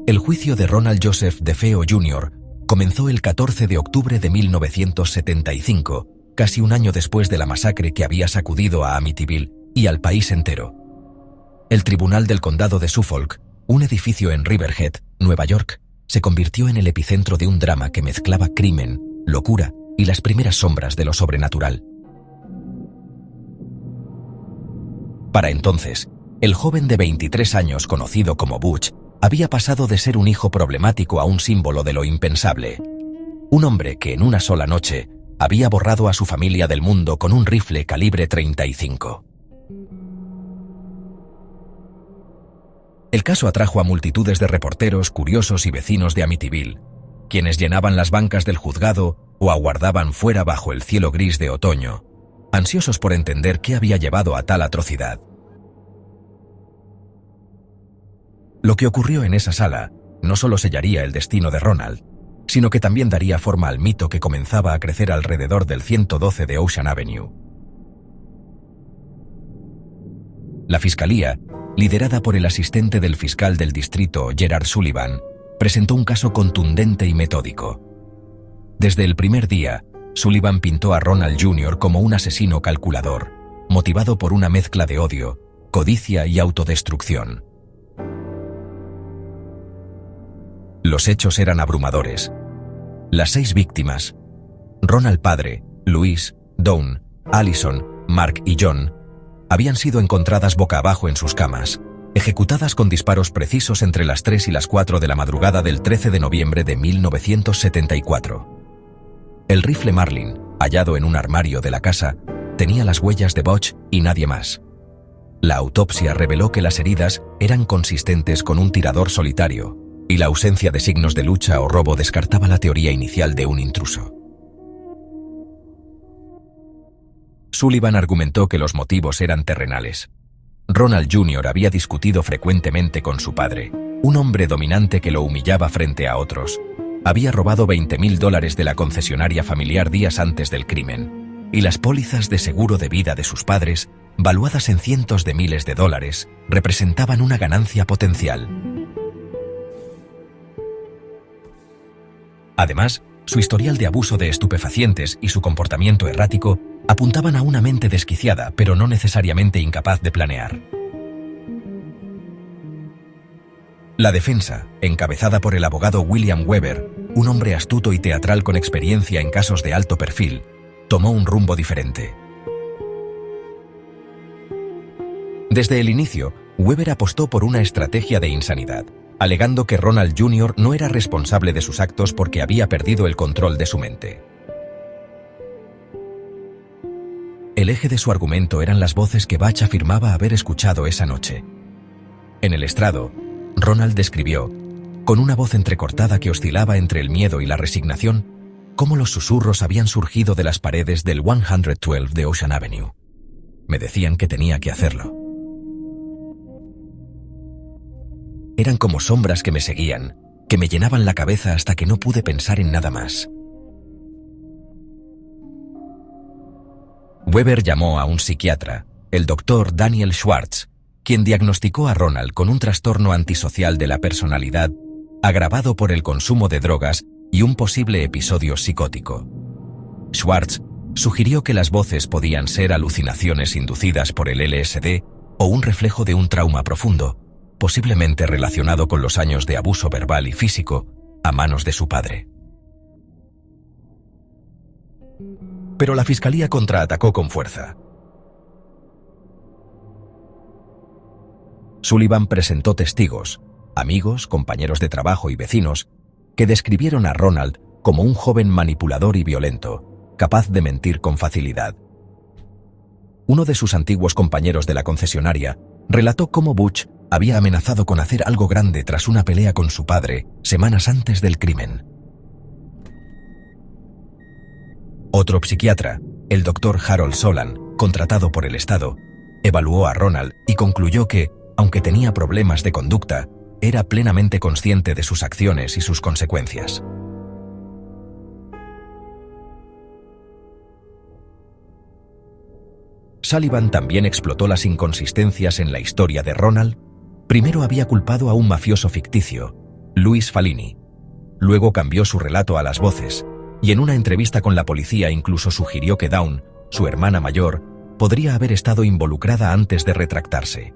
El juicio de Ronald Joseph DeFeo Jr. comenzó el 14 de octubre de 1975, casi un año después de la masacre que había sacudido a Amityville y al país entero. El Tribunal del Condado de Suffolk, un edificio en Riverhead, Nueva York, se convirtió en el epicentro de un drama que mezclaba crimen, locura y las primeras sombras de lo sobrenatural. Para entonces, el joven de 23 años conocido como Butch había pasado de ser un hijo problemático a un símbolo de lo impensable. Un hombre que en una sola noche había borrado a su familia del mundo con un rifle calibre 35. El caso atrajo a multitudes de reporteros, curiosos y vecinos de Amityville, quienes llenaban las bancas del juzgado o aguardaban fuera bajo el cielo gris de otoño, ansiosos por entender qué había llevado a tal atrocidad. Lo que ocurrió en esa sala no solo sellaría el destino de Ronald, sino que también daría forma al mito que comenzaba a crecer alrededor del 112 de Ocean Avenue. La fiscalía, liderada por el asistente del fiscal del distrito, Gerard Sullivan, presentó un caso contundente y metódico. Desde el primer día, Sullivan pintó a Ronald Jr. como un asesino calculador, motivado por una mezcla de odio, codicia y autodestrucción. Los hechos eran abrumadores. Las 6 víctimas, Ronald padre, Louise, Dawn, Allison, Mark y John, habían sido encontradas boca abajo en sus camas, ejecutadas con disparos precisos entre las 3 y las 4 de la madrugada del 13 de noviembre de 1974. El rifle Marlin, hallado en un armario de la casa, tenía las huellas de Butch y nadie más. La autopsia reveló que las heridas eran consistentes con un tirador solitario, y la ausencia de signos de lucha o robo descartaba la teoría inicial de un intruso. Sullivan argumentó que los motivos eran terrenales. Ronald Jr. había discutido frecuentemente con su padre, un hombre dominante que lo humillaba frente a otros. Había robado $20,000 de la concesionaria familiar días antes del crimen, y las pólizas de seguro de vida de sus padres, valuadas en cientos de miles de dólares, representaban una ganancia potencial. Además, su historial de abuso de estupefacientes y su comportamiento errático apuntaban a una mente desquiciada, pero no necesariamente incapaz de planear. La defensa, encabezada por el abogado William Weber, un hombre astuto y teatral con experiencia en casos de alto perfil, tomó un rumbo diferente. Desde el inicio, Weber apostó por una estrategia de insanidad, alegando que Ronald Jr. no era responsable de sus actos porque había perdido el control de su mente. El eje de su argumento eran las voces que Butch afirmaba haber escuchado esa noche. En el estrado, Ronald describió, con una voz entrecortada que oscilaba entre el miedo y la resignación, cómo los susurros habían surgido de las paredes del 112 de Ocean Avenue. Me decían que tenía que hacerlo. Eran como sombras que me seguían, que me llenaban la cabeza hasta que no pude pensar en nada más. Weber llamó a un psiquiatra, el doctor Daniel Schwartz, quien diagnosticó a Ronald con un trastorno antisocial de la personalidad agravado por el consumo de drogas y un posible episodio psicótico. Schwartz sugirió que las voces podían ser alucinaciones inducidas por el LSD o un reflejo de un trauma profundo, posiblemente relacionado con los años de abuso verbal y físico a manos de su padre. Pero la fiscalía contraatacó con fuerza. Sullivan presentó testigos, amigos, compañeros de trabajo y vecinos, que describieron a Ronald como un joven manipulador y violento, capaz de mentir con facilidad. Uno de sus antiguos compañeros de la concesionaria relató cómo Butch había amenazado con hacer algo grande tras una pelea con su padre semanas antes del crimen. Otro psiquiatra, el doctor Harold Solan, contratado por el Estado, evaluó a Ronald y concluyó que, aunque tenía problemas de conducta, era plenamente consciente de sus acciones y sus consecuencias. Sullivan también explotó las inconsistencias en la historia de Ronald Primero había culpado a un mafioso ficticio, Louis Falini. Luego cambió su relato a las voces, y en una entrevista con la policía incluso sugirió que Dawn, su hermana mayor, podría haber estado involucrada antes de retractarse.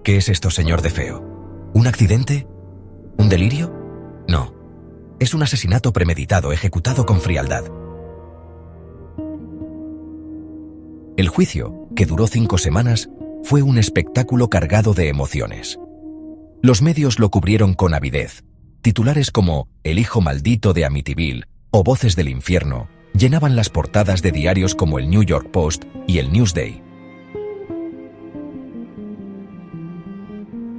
¿Qué es esto, señor DeFeo? ¿Un accidente? ¿Un delirio? No. Es un asesinato premeditado, ejecutado con frialdad. El juicio, que duró 5 semanas, fue un espectáculo cargado de emociones. Los medios lo cubrieron con avidez. Titulares como «El hijo maldito de Amityville» o «Voces del infierno» llenaban las portadas de diarios como el New York Post y el Newsday.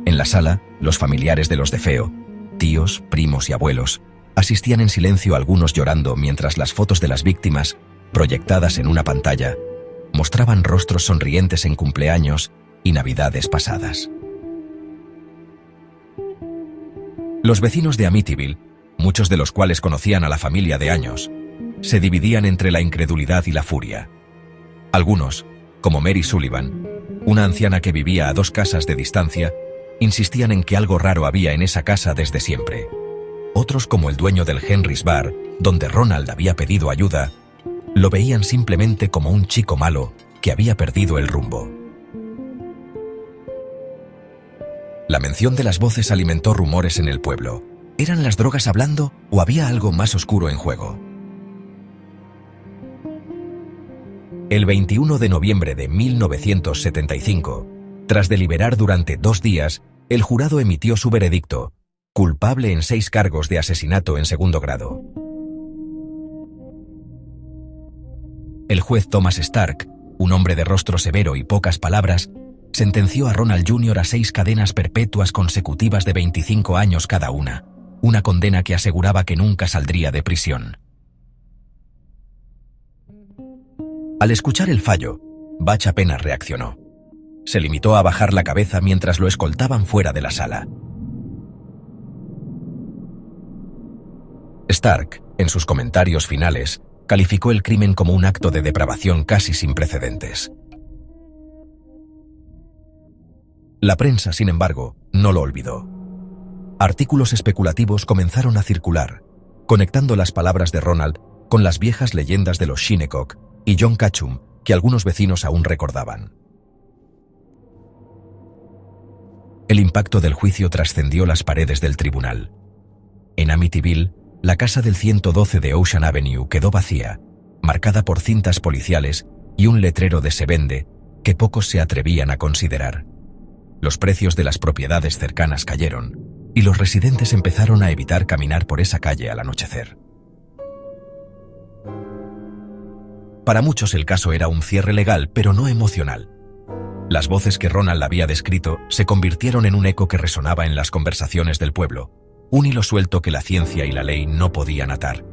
En la sala, los familiares de los DeFeo, tíos, primos y abuelos, asistían en silencio, algunos llorando, mientras las fotos de las víctimas, proyectadas en una pantalla, mostraban rostros sonrientes en cumpleaños y navidades pasadas. Los vecinos de Amityville, muchos de los cuales conocían a la familia de años, se dividían entre la incredulidad y la furia. Algunos, como Mary Sullivan, una anciana que vivía a 2 casas de distancia, insistían en que algo raro había en esa casa desde siempre. Otros, como el dueño del Henry's Bar, donde Ronald había pedido ayuda, lo veían simplemente como un chico malo que había perdido el rumbo. La mención de las voces alimentó rumores en el pueblo. ¿Eran las drogas hablando o había algo más oscuro en juego? El 21 de noviembre de 1975, tras deliberar durante 2 días, el jurado emitió su veredicto, culpable en 6 cargos de asesinato en segundo grado. El juez Thomas Stark, un hombre de rostro severo y pocas palabras, sentenció a Ronald Jr. a 6 cadenas perpetuas consecutivas de 25 años cada una condena que aseguraba que nunca saldría de prisión. Al escuchar el fallo, Butch apenas reaccionó. Se limitó a bajar la cabeza mientras lo escoltaban fuera de la sala. Stark, en sus comentarios finales, calificó el crimen como un acto de depravación casi sin precedentes. La prensa, sin embargo, no lo olvidó. Artículos especulativos comenzaron a circular, conectando las palabras de Ronald con las viejas leyendas de los Shinnecock y John Catchum que algunos vecinos aún recordaban. El impacto del juicio trascendió las paredes del tribunal. En Amityville, la casa del 112 de Ocean Avenue quedó vacía, marcada por cintas policiales y un letrero de «Se vende» que pocos se atrevían a considerar. Los precios de las propiedades cercanas cayeron, y los residentes empezaron a evitar caminar por esa calle al anochecer. Para muchos el caso era un cierre legal, pero no emocional. Las voces que Ronald había descrito se convirtieron en un eco que resonaba en las conversaciones del pueblo, un hilo suelto que la ciencia y la ley no podían atar.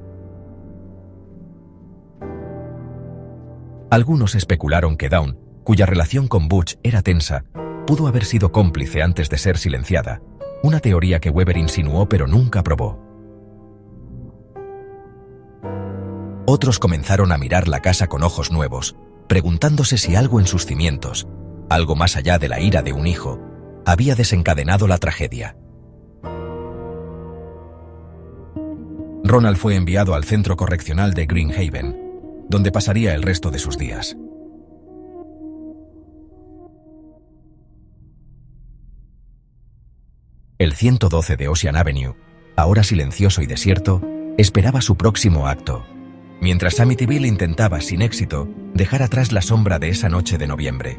Algunos especularon que Dawn, cuya relación con Butch era tensa, pudo haber sido cómplice antes de ser silenciada, una teoría que Weber insinuó pero nunca probó. Otros comenzaron a mirar la casa con ojos nuevos, preguntándose si algo en sus cimientos, algo más allá de la ira de un hijo, había desencadenado la tragedia. Ronald fue enviado al centro correccional de Green Haven, donde pasaría el resto de sus días. El 112 de Ocean Avenue, ahora silencioso y desierto, esperaba su próximo acto, mientras Amityville intentaba, sin éxito, dejar atrás la sombra de esa noche de noviembre.